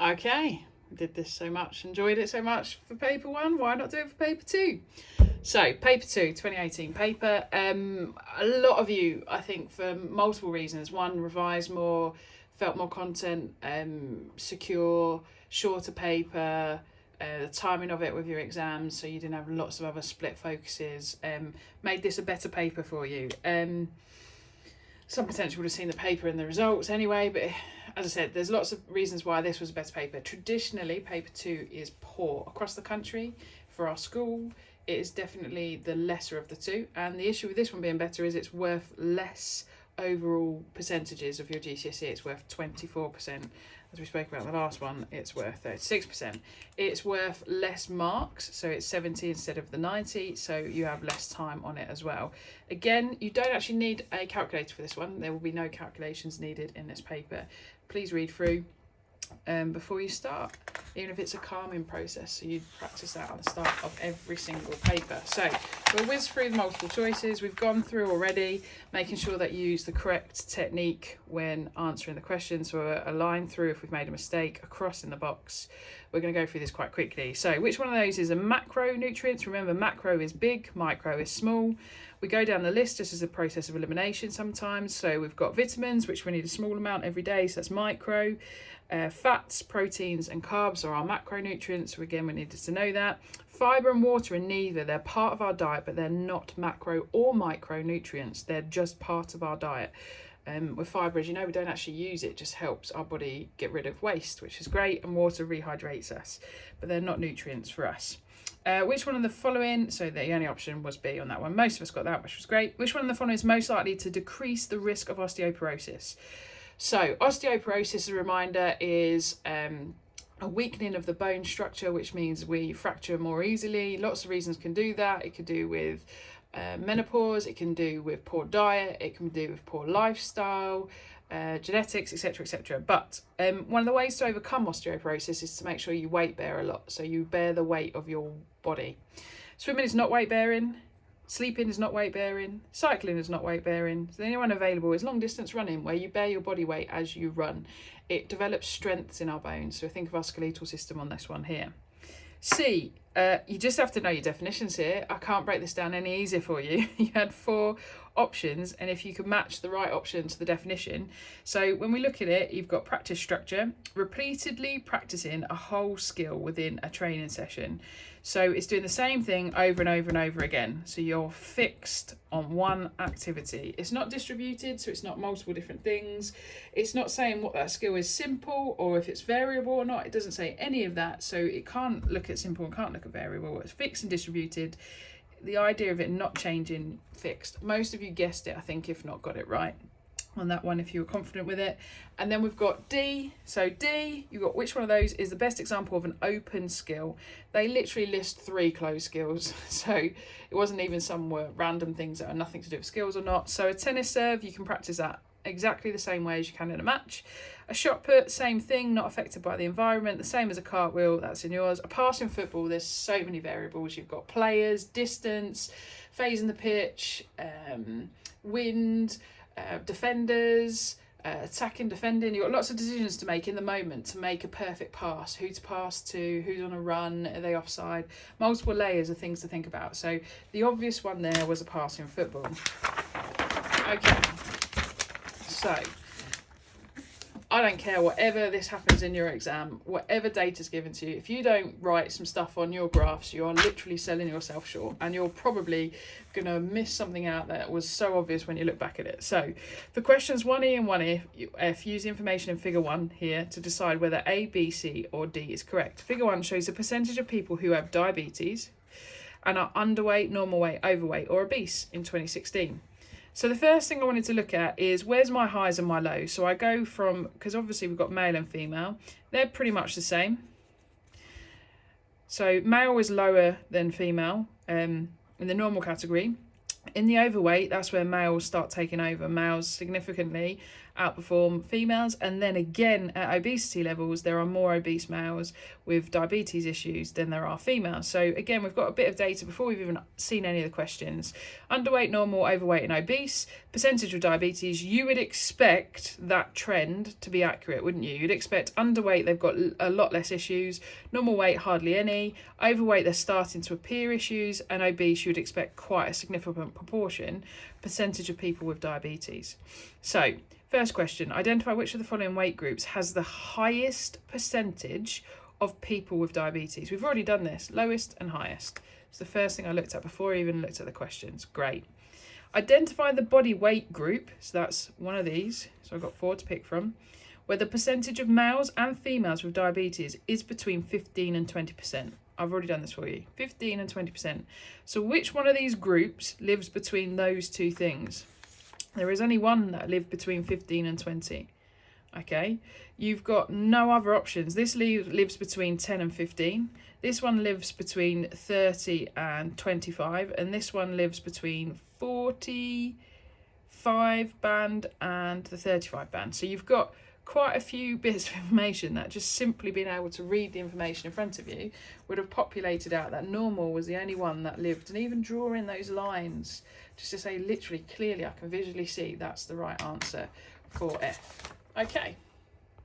Okay, did this so much, enjoyed it so much for paper one, why not do it for paper two? So, paper two, 2018 paper. A lot of you, I think, for multiple reasons. One, revised more, felt more content, secure, shorter paper, the timing of it with your exams, so you didn't have lots of other split focuses, made this a better paper for you. Some potential would have seen the paper in the results anyway, but as I said, there's lots of reasons why this was a better paper. Traditionally, paper two is poor across the country. For our school, it is definitely the lesser of the two, and the issue with this one being better is it's worth less overall percentages of your GCSE. It's worth 24%. As we spoke about in the last one, it's worth 36%. It's worth less marks, so it's 70 instead of the 90, so you have less time on it as well. Again, you don't actually need a calculator for this one. There will be no calculations needed in this paper. Please read through before you start, even if it's a calming process, so you practice that at the start of every single paper. So we'll whiz through the multiple choices. We've gone through already, making sure that you use the correct technique when answering the questions. So a line through if we've made a mistake, a cross in the box. We're going to go through this quite quickly. So which one of those is a macronutrient? Remember, macro is big, micro is small. We go down the list just as a process of elimination sometimes. So we've got vitamins, which we need a small amount every day, so that's micro. Fats, proteins and carbs are our macronutrients, so again we needed to know that. Fibre and water are neither. They're part of our diet, but they're not macro or micronutrients. They're just part of our diet. With fibre, as you know, we don't actually use it. It just helps our body get rid of waste, which is great, and water rehydrates us, but they're not nutrients for us. Which one of the following, so the only option was B on that one. Most of us got that, which was great. Which one of the following is most likely to decrease the risk of osteoporosis? So osteoporosis, as a reminder, is a weakening of the bone structure, which means we fracture more easily. Lots of reasons can do that. It could do with menopause, it can do with poor diet, it can do with poor lifestyle, genetics, etc, etc. But one of the ways to overcome osteoporosis is to make sure you weight bear a lot, so you bear the weight of your body. Swimming is not weight bearing, sleeping is not weight bearing, cycling is not weight bearing. So the only one available is long distance running, where you bear your body weight as you run. It develops strengths in our bones, so think of our skeletal system on this one here. C, you just have to know your definitions here. I can't break this down any easier for you. You had 4 options, and if you could match the right option to the definition. So when we look at it, you've got practice structure, repeatedly practicing a whole skill within a training session. So it's doing the same thing over and over and over again. So you're fixed on one activity. It's not distributed, so it's not multiple different things. It's not saying what that skill is simple or if it's variable or not. It doesn't say any of that. So it can't look at simple and can't look at variable. It's fixed and distributed. The idea of it not changing, fixed. Most of you guessed it, I think, if not got it right on that one, if you were confident with it. And then we've got D. So D, you've got which one of those is the best example of an open skill. They literally list 3 closed skills. So it wasn't even some were random things that are nothing to do with skills or not. So a tennis serve, you can practice that exactly the same way as you can in a match. A shot put, same thing, not affected by the environment, the same as a cartwheel, that's in yours. A pass in football, there's so many variables. You've got players, distance, phase in the pitch, wind, defenders, attacking, defending. You've got lots of decisions to make in the moment to make a perfect pass, who to pass to, who's on a run, are they offside, multiple layers of things to think about. So the obvious one there was a pass in football. Okay, so I don't care whatever this happens in your exam, whatever data's given to you, if you don't write some stuff on your graphs, you are literally selling yourself short, and you're probably going to miss something out that was so obvious when you look back at it. So for questions 1E and 1F, use the information in figure 1 here to decide whether A, B, C or D is correct. Figure 1 shows the percentage of people who have diabetes and are underweight, normal weight, overweight or obese in 2016. So the first thing I wanted to look at is where's my highs and my lows. So I go from, because obviously we've got male and female, they're pretty much the same. So male is lower than female in the normal category. In the overweight, that's where males start taking over. Males significantly outperform females. And then again, at obesity levels, there are more obese males with diabetes issues than there are females. So again, we've got a bit of data before we've even seen any of the questions. Underweight, normal, overweight and obese, percentage of diabetes. You would expect that trend to be accurate, wouldn't you? You'd expect underweight, they've got a lot less issues, normal weight, hardly any, overweight, they're starting to appear issues, and obese, you would expect quite a significant proportion, percentage of people with diabetes. So first question, identify which of the following weight groups has the highest percentage of people with diabetes. We've already done this, lowest and highest. It's the first thing I looked at before I even looked at the questions. Great. Identify the body weight group, so that's one of these, so I've got 4 to pick from, where the percentage of males and females with diabetes is between 15 and 20%. I've already done this for you, 15 and 20%. So which one of these groups lives between those two things? There is only one that lives between 15 and 20. Okay, you've got no other options. This lives between 10 and 15. This one lives between 30 and 25. And this one lives between 45 band and the 35 band. So you've got quite a few bits of information that just simply being able to read the information in front of you would have populated out that normal was the only one that lived. And even draw in those lines just to say literally clearly I can visually see that's the right answer for F. Okay.